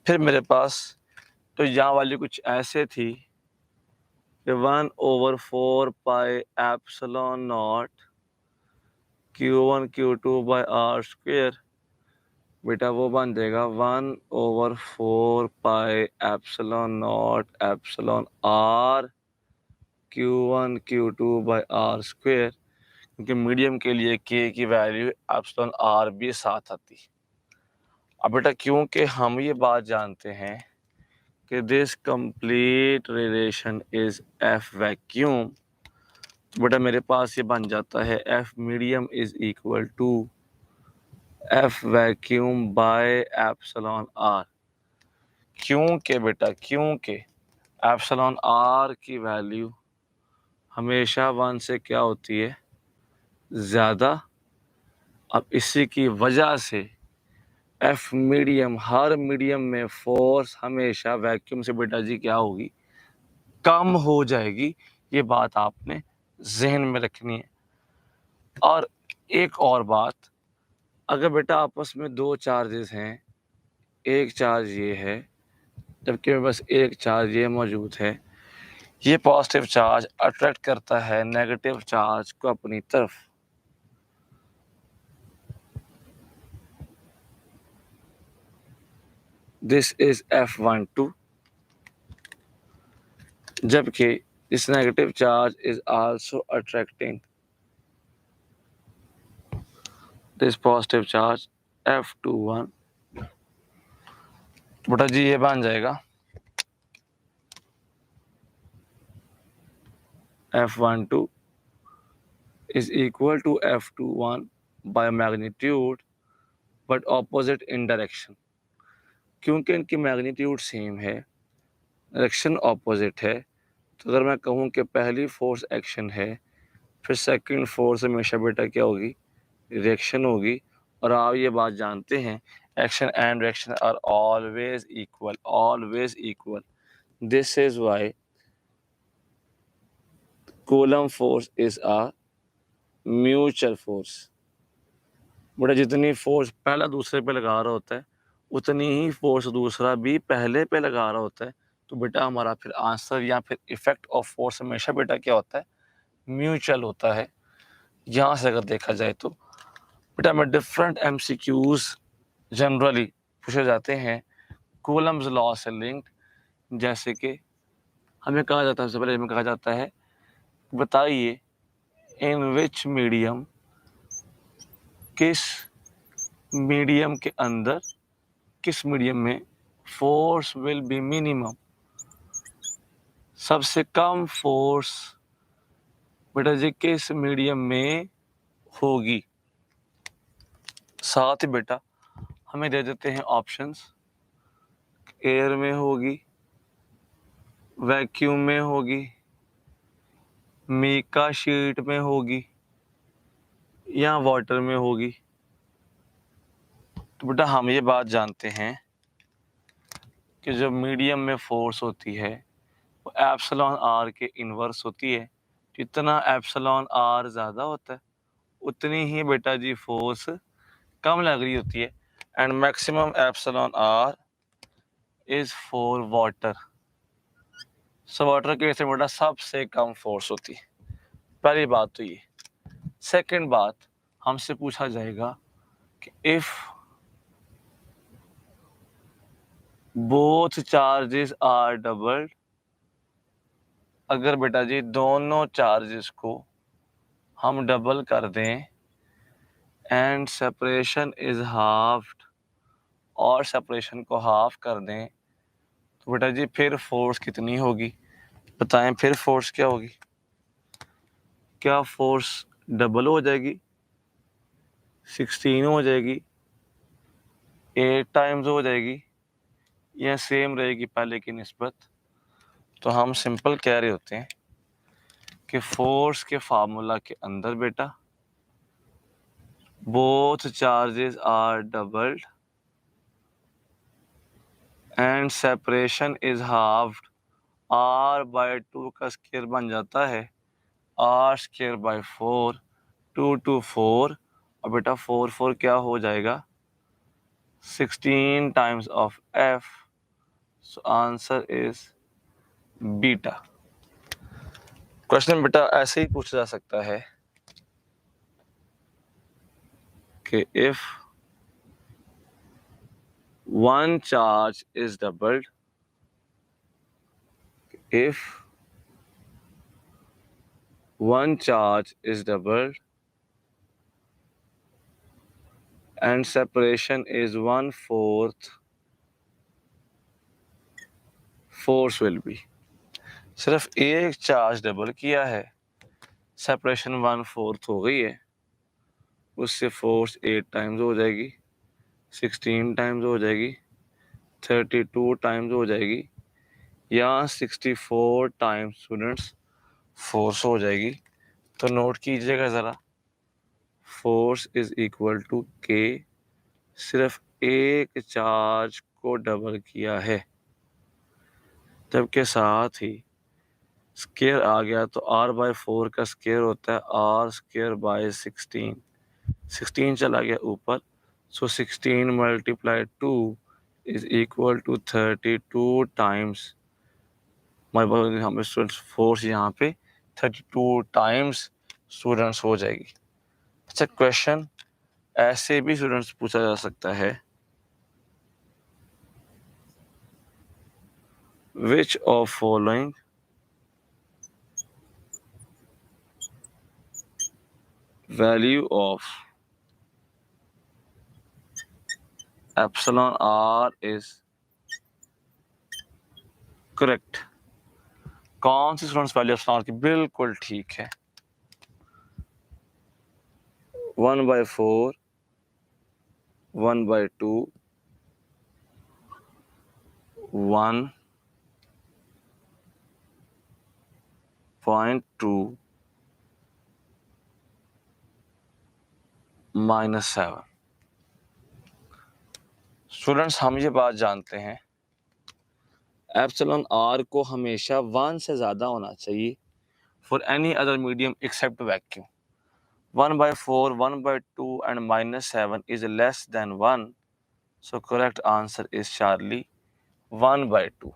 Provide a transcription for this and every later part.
फिर मेरे पास तो यहाँ वाली कुछ ऐसे थी कि 1/4 pi epsilon not Q1 Q2 by R square, बेटा वो बन जाएगा 1/4 pi epsilon not epsilon R Q1 Q2 by R square, क्योंकि मीडियम के लिए K की वैल्यू एप्सिलॉन आर भी साथ आती। अब बेटा क्योंकि हम ये बात जानते हैं कि this complete relation is F vacuum, तो बेटा मेरे पास ये बन जाता है F medium is equal to F vacuum by epsilon R. क्योंकि बेटा क्योंकि एप्सिलॉन आर की वैल्यू हमेशा 1 से क्या होती है, ज़्यादा। अब इसी की वजह से एफ मीडियम, हर मीडियम में फोर्स हमेशा वैक्यूम से बेटा जी क्या होगी, कम हो जाएगी। ये बात आपने जहन में रखनी है। और एक और बात, अगर बेटा आपस में दो चार्जेस हैं, एक चार्ज ये है जबकि मेरे पास एक चार्ज ये मौजूद है, ये पॉजिटिव चार्ज अट्रैक्ट करता है नेगेटिव चार्ज को अपनी तरफ। दिस इज F12, जबकि this negative charge is also attracting this positive charge F21। बेटा जी ये बन जाएगा F12 is equal to F21 by magnitude but opposite in direction। क्योंकि इनकी मैग्नीट्यूड सेम है, डायरेक्शन ऑपोजिट है, तो अगर मैं कहूँ कि पहली फोर्स एक्शन है, फिर सेकंड फोर्स हमेशा बेटा क्या होगी, रिएक्शन होगी। और आप ये बात जानते हैं action and reaction are always equal, always equal. This is why Coulomb force is a mutual force. बेटा जितनी फोर्स पहला दूसरे पे लगा रहा होता है, उतनी ही फोर्स दूसरा भी पहले पे लगा रहा होता है। तो बेटा हमारा फिर आंसर या फिर इफेक्ट ऑफ फोर्स हमेशा बेटा क्या होता है, म्यूचुअल होता है। यहाँ से अगर देखा जाए तो बेटा में डिफरेंट MCQs जनरली पूछे जाते हैं कूलम्स लॉ से लिंक्ड। जैसे कि हमें कहा जाता है, सबसे पहले हमें कहा जाता है बताइए इन विच मीडियम, किस मीडियम के अंदर, किस मीडियम में फोर्स विल बी मिनिमम, सबसे कम फोर्स बेटा जी किस मीडियम में होगी। साथ ही बेटा हमें दे देते हैं ऑप्शंस, एयर में होगी, वैक्यूम में होगी, मीका शीट में होगी, या वाटर में होगी। तो बेटा हम ये बात जानते हैं कि जब मीडियम में फोर्स होती है वो एप्सिलॉन आर के इन्वर्स होती है। जितना एप्सिलॉन आर ज़्यादा होता है उतनी ही बेटा जी फोर्स कम लग रही होती है। And maximum epsilon R is for water. So water के केस में बेटा सबसे कम फोर्स होती है। पहली बात तो ये। सेकंड बात, हमसे पूछा जाएगा कि if both charges are doubled, अगर बेटा जी दोनों चार्जेस को हम डबल कर दें एंड सेपरेशन इज हाफ्ड, और सेपरेशन को हाफ कर दें, तो बेटा जी फिर फोर्स कितनी होगी, बताएं फिर फोर्स क्या होगी। क्या फोर्स डबल हो जाएगी, 16 हो जाएगी, 8 टाइम्स हो जाएगी, या सेम रहेगी पहले की निस्बत। तो हम सिंपल कह रहे होते हैं कि फोर्स के फार्मूला के अंदर बेटा both charges are doubled and separation is halved, r/2 का स्क्वायर बन जाता है r²/4, 2 to 4, और बेटा 4 4 क्या हो जाएगा, 16 times of F। So answer is beta. Question बेटा ऐसे ही पूछा जा सकता है कि if one charge is doubled, if one charge is doubled and separation is 1/4, force will be। सिर्फ एक चार्ज डबल किया है, सेपरेशन 1/4 हो गई है, उससे फोर्स 8 टाइम्स हो जाएगी, 16 टाइम्स हो जाएगी, 32 टाइम्स हो जाएगी, या 64 टाइम्स स्टूडेंट्स फोर्स हो जाएगी। तो नोट कीजिएगा ज़रा, फोर्स इज इक्वल टू के, सिर्फ एक चार्ज को डबल किया है, जबकि साथ ही स्केयर आ गया तो r/4 का स्केयर होता है r² / 16, 16 चला गया ऊपर, सो 16 × 2 इज इक्वल टू 32 टाइम्स। हमें स्टूडेंट्स फोर्स यहाँ पे 32 टाइम्स स्टूडेंट्स हो जाएगी। अच्छा, क्वेश्चन ऐसे भी स्टूडेंट्स पूछा जा सकता है, which of following value of epsilon r is correct। कौन सी स्टूडेंट्स वैल्यू एप्सिलॉन r की बिल्कुल ठीक है? 1/4, 1/2, 1.2 -7। स्टूडेंट्स हम ये बात जानते हैं, एप्सिलॉन r को हमेशा 1 से ज़्यादा होना चाहिए for any other medium except vacuum. 1/4, 1/2 and -7 is less than 1, so correct answer is Charlie, 1/2।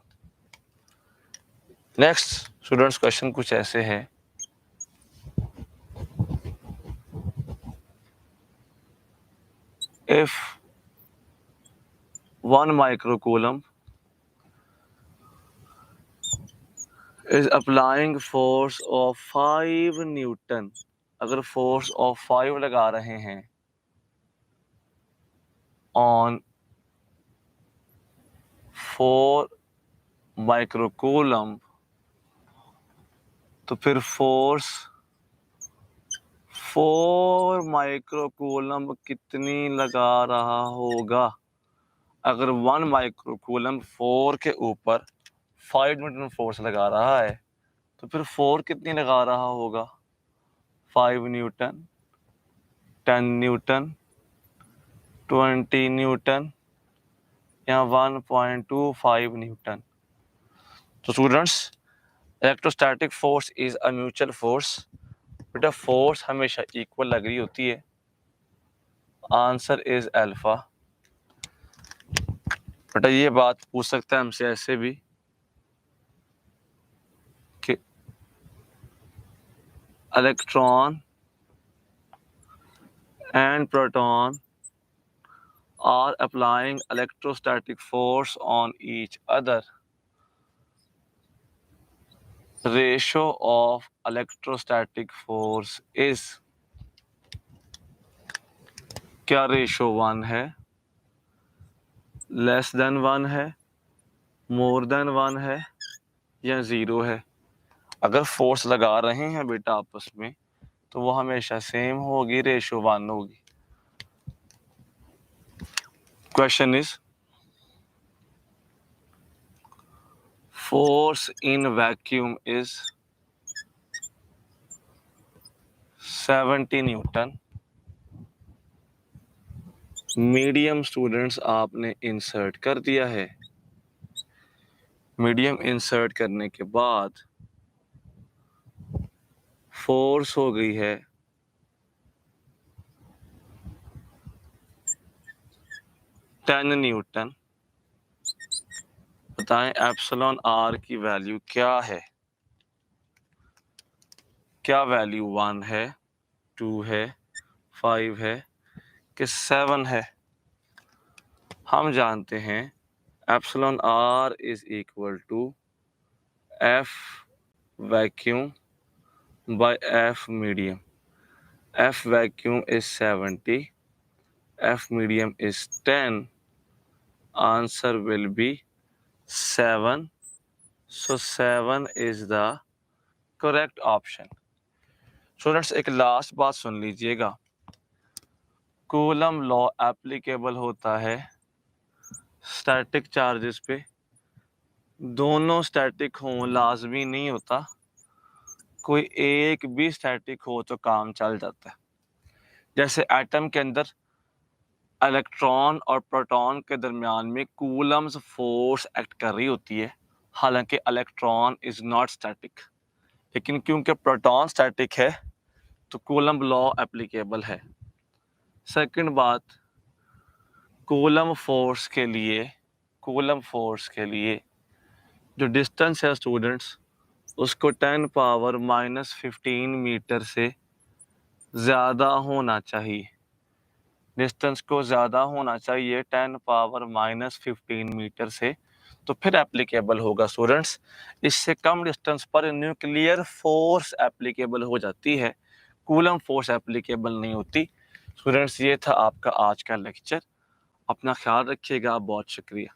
Next students question कुछ ऐसे है, if 1 microcoulomb is applying force of 5 Newton, अगर फोर्स ऑफ 5 लगा रहे हैं ऑन 4 माइक्रोकूलम, तो फिर फोर्स 4 माइक्रोकूलम कितनी लगा रहा होगा? अगर 1 माइक्रोकूलम 4 के ऊपर 5 न्यूटन फोर्स लगा रहा है, तो फिर 4 कितनी लगा रहा होगा? 5 न्यूटन, 10 न्यूटन, 20 न्यूटन, या 1.25 न्यूटन। तो students, electrostatic force is a mutual force. बेटा फोर्स हमेशा इक्वल लग रही होती है, आंसर इज अल्फा। बेटा ये बात पूछ सकता है हमसे ऐसे भी कि electron and proton are applying electrostatic force on each other, ratio of electrostatic force is, क्या रेशो 1 है, लेस देन 1 है, मोर देन 1 है, या 0 है? अगर फोर्स लगा रहे हैं बेटा आपस में, तो वो हमेशा सेम होगी, रेशो 1 होगी। Question is, force in vacuum is 70 Newton. Medium students आपने इंसर्ट कर दिया है, मीडियम इंसर्ट करने के बाद फोर्स हो गई है 10 न्यूटन। बताएं एप्सिलॉन आर की वैल्यू क्या है। क्या वैल्यू 1 है, 2 है, 5 है कि 7 है। हम जानते हैं epsilon R is equal to F vacuum by F medium. F vacuum is 70, F medium is 10, answer will be 7. So 7 is the correct option. Students एक लास्ट बात सुन लीजिएगा, कूलम लॉ एप्लीकेबल होता है स्टैटिक चार्जेस पे। दोनों static हों लाजमी नहीं होता, कोई एक भी स्टैटिक हो तो काम चल जाता है। जैसे एटम के अंदर इलेक्ट्रॉन और प्रोटॉन के दरमियान में कूलम्स फोर्स एक्ट कर रही होती है, हालांकि इलेक्ट्रॉन इज नॉट स्टैटिक, लेकिन क्योंकि प्रोटॉन स्टैटिक है तो कूलम लॉ एप्लीकेबल है। सेकंड बात, कूलम फोर्स के लिए जो डिस्टेंस है स्टूडेंट्स, उसको 10 पावर माइनस 15 मीटर से ज़्यादा होना चाहिए। डिस्टेंस को ज़्यादा होना चाहिए 10 पावर माइनस 15 मीटर से, तो फिर एप्लीकेबल होगा स्टूडेंट्स। इससे कम डिस्टेंस पर न्यूक्लियर फोर्स एप्लीकेबल हो जाती है, कूलम फोर्स एप्लीकेबल नहीं होती। स्टूडेंट्स ये था आपका आज का लेक्चर, अपना ख्याल रखिएगा, बहुत शुक्रिया।